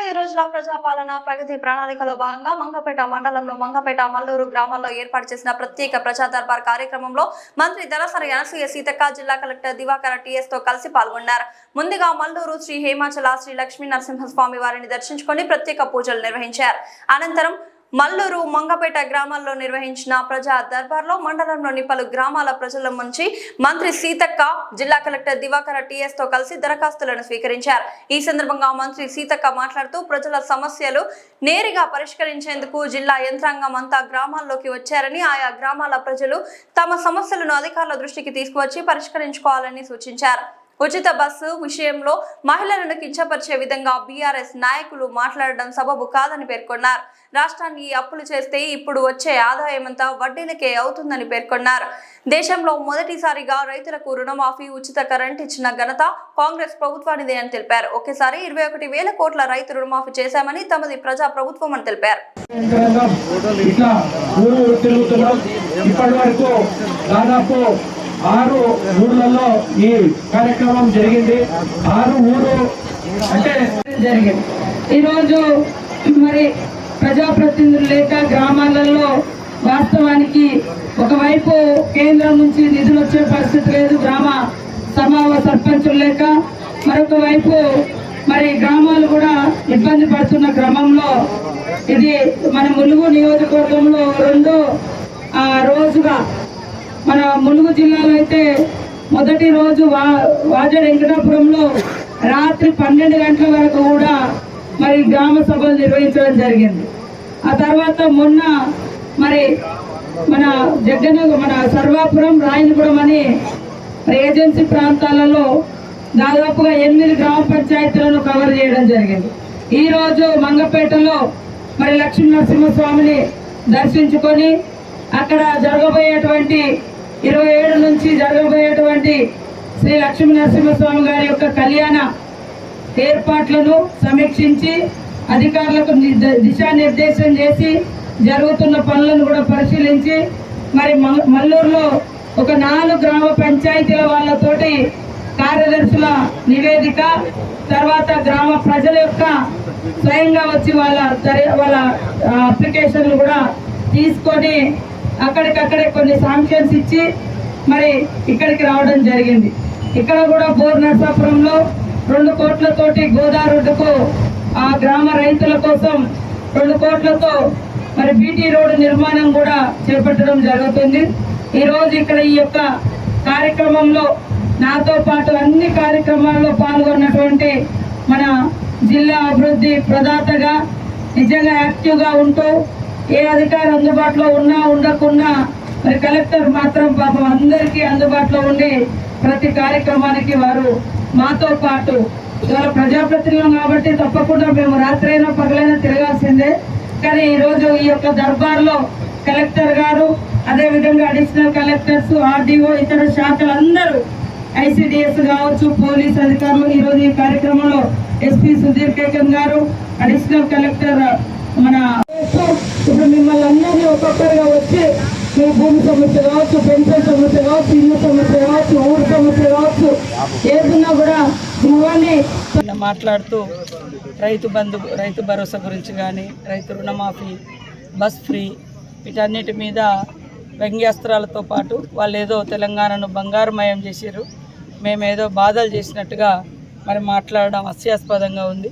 150 రోజుల ప్రజాపాలన ప్రగతి ప్రణాళికలో భాగంగా మంగపేట మండలంలో మంగపేట మల్లూరు గ్రామాల్లో ఏర్పాటు చేసిన ప్రత్యేక ప్రజా దర్బార్ కార్యక్రమంలో మంత్రి దళసరి అనసూయ సీతక్క, జిల్లా కలెక్టర్ దివాకర టీఎస్ తో కలిసి పాల్గొన్నారు. ముందుగా మల్లూరు శ్రీ హేమాచల శ్రీ లక్ష్మీ నరసింహస్వామి వారిని దర్శించుకొని ప్రత్యేక పూజలు నిర్వహించారు. అనంతరం మల్లూరు మంగపేట గ్రామాల్లో నిర్వహించిన ప్రజా దర్బార్లో మండలంలోని పలు గ్రామాల ప్రజల నుంచి మంత్రి సీతక్క, జిల్లా కలెక్టర్ దివాకర టీఎస్ తో కలిసి దరఖాస్తులను స్వీకరించారు. ఈ సందర్భంగా మంత్రి సీతక్క మాట్లాడుతూ ప్రజల సమస్యలు నేరుగా పరిష్కరించేందుకు జిల్లా యంత్రాంగం అంతా గ్రామాల్లోకి వచ్చారని, ఆయా గ్రామాల ప్రజలు తమ సమస్యలను అధికారుల దృష్టికి తీసుకువచ్చి పరిష్కరించుకోవాలని సూచించారు. ఉచిత బస్సు విషయంలో మహిళలను కించపరిచే విధంగా బీఆర్ఎస్ నాయకులు మాట్లాడడం సబబు కాదని పేర్కొన్నారు. రాష్ట్రాన్ని అప్పులు చేస్తే ఇప్పుడు వచ్చే ఆదాయమంతా వడ్డీలకే అవుతుందని పేర్కొన్నారు. దేశంలో మొదటిసారిగా రైతులకు రుణమాఫీ, ఉచిత కరెంట్ ఇచ్చిన ఘనత కాంగ్రెస్ ప్రభుత్వానిదే అని తెలిపారు. ఒకేసారి 21,000 కోట్ల రైతు రుణమాఫీ చేశామని, తమది ప్రజా ప్రభుత్వం అని తెలిపారు. 6 ఊర్లలో ఈ కార్యక్రమం జరిగింది. 6 ఊరు అంటే జరిగింది. ఈరోజు మరి ప్రజాప్రతినిధులు లేక గ్రామాలలో వాస్తవానికి ఒకవైపు కేంద్రం నుంచి నిధులు వచ్చే పరిస్థితి లేదు, గ్రామ సర్పంచులు లేక, మరొక వైపు మరి గ్రామాలు కూడా ఇబ్బంది పడుతున్న క్రమంలో ఇది మన ములుగు నియోజకవర్గంలో 2 రోజుగా మన ములుగు జిల్లాలో అయితే మొదటి రోజు వాజ వెంకటాపురంలో రాత్రి 12 గంటల వరకు కూడా మరి గ్రామ సభలు నిర్వహించడం జరిగింది. ఆ తర్వాత మొన్న మరి మన సర్వాపురం, రాయనగూడెం అని ఏజెన్సీ ప్రాంతాలలో దాదాపుగా 8 గ్రామ పంచాయతీలను కవర్ చేయడం జరిగింది. ఈరోజు మంగపేటలో మరి లక్ష్మీ నరసింహస్వామిని దర్శించుకొని అక్కడ జరగబోయేటువంటి 27 నుంచి జరగబోయేటువంటి శ్రీ లక్ష్మీ నరసింహస్వామి గారి యొక్క కళ్యాణ ఏర్పాట్లను సమీక్షించి అధికారులకు దిశానిర్దేశం చేసి జరుగుతున్న పనులను కూడా పరిశీలించి మరి మల్లూరులో ఒక 4 గ్రామ పంచాయతీల వాళ్ళతోటి కార్యదర్శుల నివేదిక, తర్వాత గ్రామ ప్రజల యొక్క స్వయంగా వచ్చి వాళ్ళ అప్లికేషన్లు కూడా తీసుకొని అక్కడికక్కడే కొన్ని శాంక్షన్స్ ఇచ్చి మరి ఇక్కడికి రావడం జరిగింది. ఇక్కడ కూడా బోర్ నర్సాపురంలో 2 కోట్లతోటి గోదావరికు ఆ గ్రామ రైతుల కోసం 2 కోట్లతో మరి బీటీ రోడ్డు నిర్మాణం కూడా చేపట్టడం జరుగుతుంది. ఈరోజు ఇక్కడ ఈ యొక్క కార్యక్రమంలో నాతో పాటు అన్ని కార్యక్రమాల్లో పాల్గొన్నటువంటి మన జిల్లా అభివృద్ధి ప్రదాతగా నిజంగా యాక్టివ్గా ఉంటూ ఏ అధికారి అందుబాటులో ఉన్నా ఉండకున్నా మరి కలెక్టర్ మాత్రం పాపం అందరికీ అందుబాటులో ఉండి ప్రతి కార్యక్రమానికి వారు మాతో పాటు ఇవాళ ప్రజాప్రతినిధులు కాబట్టి తప్పకుండా మేము రాత్రైనా పగలైనా తిరగాల్సిందే. కానీ ఈరోజు ఈ యొక్క దర్బార్లో కలెక్టర్ గారు, అదేవిధంగా అడిషనల్ కలెక్టర్స్, ఆర్డీఓ, ఇతర శాఖలందరూ, ఐసిడిఎస్ కావచ్చు, పోలీస్ అధికారులు ఈరోజు ఈ కార్యక్రమంలో ఎస్పీ సుధీర్ కేకన్ గారు, అడిషనల్ కలెక్టర్ మన ఇప్పుడు మిమ్మల్ని అందరినీ ఒక్కొక్కరుగా వచ్చి మీ భూమి సమస్య కావచ్చు, పెన్షన్ సమస్య కావచ్చు, ఇల్లు సమస్య కావచ్చు, ఊరు సమస్య కావచ్చు, ఏదున్నా కూడా ఇవన్నీ మాట్లాడుతూ రైతు భరోసా గురించి కానీ, రైతు రుణమాఫీ, బస్ ఫ్రీ, వీటన్నిటి మీద వ్యంగ్యాస్త్రాలతో పాటు వాళ్ళు ఏదో తెలంగాణను బంగారుమయం చేశారు, మేమేదో బాధలు చేసినట్టుగా మరి మాట్లాడడం హాస్యాస్పదంగా ఉంది.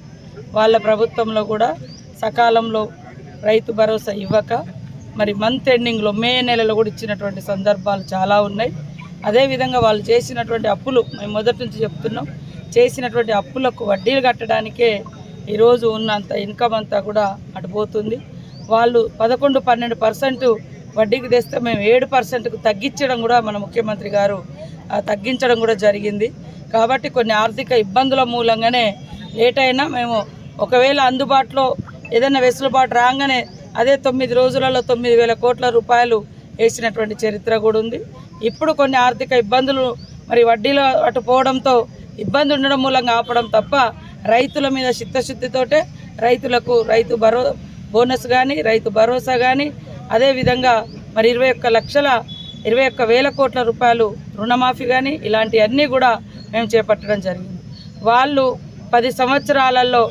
వాళ్ళ ప్రభుత్వంలో కూడా సకాలంలో రైతు భరోసా ఇవ్వక మరి మంత్ ఎండింగ్లో మే నెలలో కూడా ఇచ్చినటువంటి సందర్భాలు చాలా ఉన్నాయి. అదేవిధంగా వాళ్ళు చేసినటువంటి అప్పులు, మేము మొదటి నుంచి చెప్తున్నాం, చేసినటువంటి అప్పులకు వడ్డీలు కట్టడానికే ఈరోజు ఉన్నంత ఇన్కమ్ అంతా కూడా అటుపోతుంది. వాళ్ళు 11-12% వడ్డీకి తెస్తే మేము 7%కు తగ్గించడం కూడా మన ముఖ్యమంత్రి గారు తగ్గించడం కూడా జరిగింది. కాబట్టి కొన్ని ఆర్థిక ఇబ్బందుల మూలంగానే లేట్ అయినా మేము ఒకవేళ అందుబాటులో ఏదైనా వెసులుబాటు రాగానే అదే 9 రోజులలో 9,000 కోట్ల రూపాయలు వేసినటువంటి చరిత్ర కూడా ఉంది. ఇప్పుడు కొన్ని ఆర్థిక ఇబ్బందులు మరి వడ్డీలు అటు పోవడంతో ఇబ్బంది ఉండడం మూలంగా ఆపడం తప్ప రైతుల మీద చిత్తశుద్ధితోటే రైతులకు బోనస్ కానీ, రైతు భరోసా కానీ, అదేవిధంగా మరి 21,000 కోట్ల రూపాయలు రుణమాఫీ కానీ ఇలాంటివన్నీ కూడా మేము చేపట్టడం జరిగింది. వాళ్ళు 10 సంవత్సరాలలో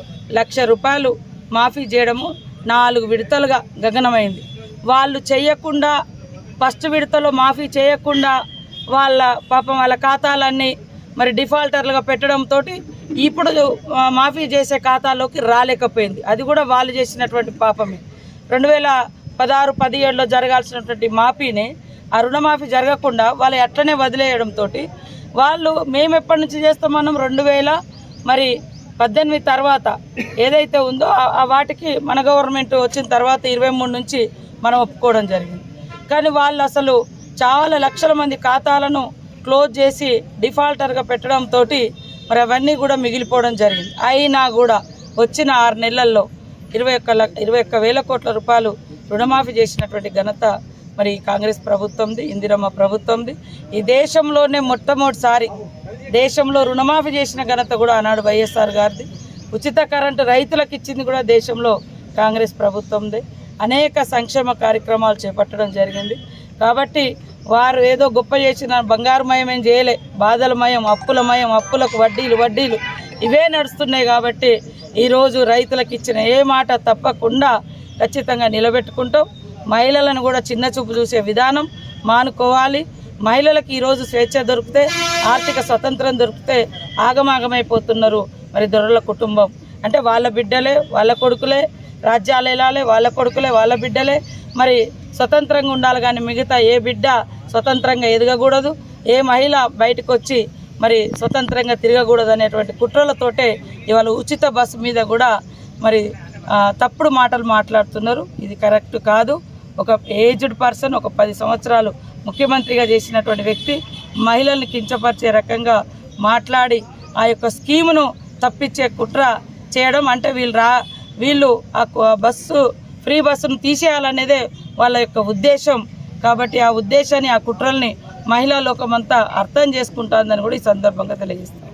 రూపాయలు మాఫీ చేయడము 4 విడతలుగా గగనమైంది. వాళ్ళు చేయకుండా ఫస్ట్ విడతలో మాఫీ చేయకుండా వాళ్ళ పాపం వాళ్ళ ఖాతాలన్నీ మరి డిఫాల్టర్లుగా పెట్టడంతో ఇప్పుడు మాఫీ చేసే ఖాతాలోకి రాలేకపోయింది. అది కూడా వాళ్ళు చేసినటువంటి పాపమే. 2016-17లో జరగాల్సినటువంటి మాఫీని ఆ రుణమాఫీ జరగకుండా వాళ్ళు అట్లనే వదిలేయడంతో వాళ్ళు మేము ఎప్పటి నుంచి చేస్తామన్నాం 2018 తర్వాత ఏదైతే ఉందో ఆ వాటికి మన గవర్నమెంట్ వచ్చిన తర్వాత 23 నుంచి మనం ఒప్పుకోవడం జరిగింది. కానీ వాళ్ళు అసలు చాలా లక్షల మంది ఖాతాలను క్లోజ్ చేసి డిఫాల్టర్గా పెట్టడంతో మరి అవన్నీ కూడా మిగిలిపోవడం జరిగింది. అయినా కూడా వచ్చిన 6 నెలల్లో 21,000 కోట్ల రూపాయలు రుణమాఫీ చేసినటువంటి ఘనత మరి కాంగ్రెస్ ప్రభుత్వంది, ఇందిరమ్మ ప్రభుత్వంది. ఈ దేశంలోనే మొట్టమొదటిసారి దేశంలో రుణమాఫీ చేసిన ఘనత కూడా ఆనాడు వైఎస్ఆర్ గారిది. ఉచిత కరెంటు రైతులకు ఇచ్చింది కూడా దేశంలో కాంగ్రెస్ ప్రభుత్వందే. అనేక సంక్షేమ కార్యక్రమాలు చేపట్టడం జరిగింది. కాబట్టి వారు ఏదో గొప్ప చేసిన బంగారుమయం ఏం చేయలే, బాధలమయం, అప్పులమయం, అప్పులకు వడ్డీలు ఇవే నడుస్తున్నాయి. కాబట్టి ఈరోజు రైతులకు ఇచ్చిన ఏ మాట తప్పకుండా ఖచ్చితంగా నిలబెట్టుకుంటాం. మహిళలను కూడా చిన్న చూపు చూసే విధానం మానుకోవాలి. మహిళలకు ఈరోజు స్వేచ్ఛ దొరికితే, ఆర్థిక స్వతంత్రం దొరికితే ఆగమాగమైపోతున్నారు మరి దొరల కుటుంబం. అంటే వాళ్ళ బిడ్డలే, వాళ్ళ కొడుకులే రాజ్యాలు వెళ్ళాలి, వాళ్ళ కొడుకులే, వాళ్ళ బిడ్డలే మరి స్వతంత్రంగా ఉండాలి. కానీ మిగతా ఏ బిడ్డ స్వతంత్రంగా ఎదగకూడదు, ఏ మహిళ బయటకు వచ్చి మరి స్వతంత్రంగా తిరగకూడదు అనేటువంటి కుట్రలతోటే ఇవాళ ఉచిత బస్సు మీద కూడా మరి తప్పుడు మాటలు మాట్లాడుతున్నారు. ఇది కరెక్ట్ కాదు. ఒక ఏజ్డ్ పర్సన్, ఒక 10 సంవత్సరాలు ముఖ్యమంత్రిగా చేసినటువంటి వ్యక్తి మహిళల్ని కించపరిచే రకంగా మాట్లాడి ఆ యొక్క స్కీమును తప్పించే కుట్ర చేయడం అంటే వీళ్ళు ఆ ఫ్రీ బస్సును తీసేయాలనేదే వాళ్ళ యొక్క ఉద్దేశం. కాబట్టి ఆ ఉద్దేశాన్ని, ఆ కుట్రల్ని మహిళా లోకమంతా అర్థం చేసుకుంటుందని కూడా ఈ సందర్భంగా తెలియజేస్తాం.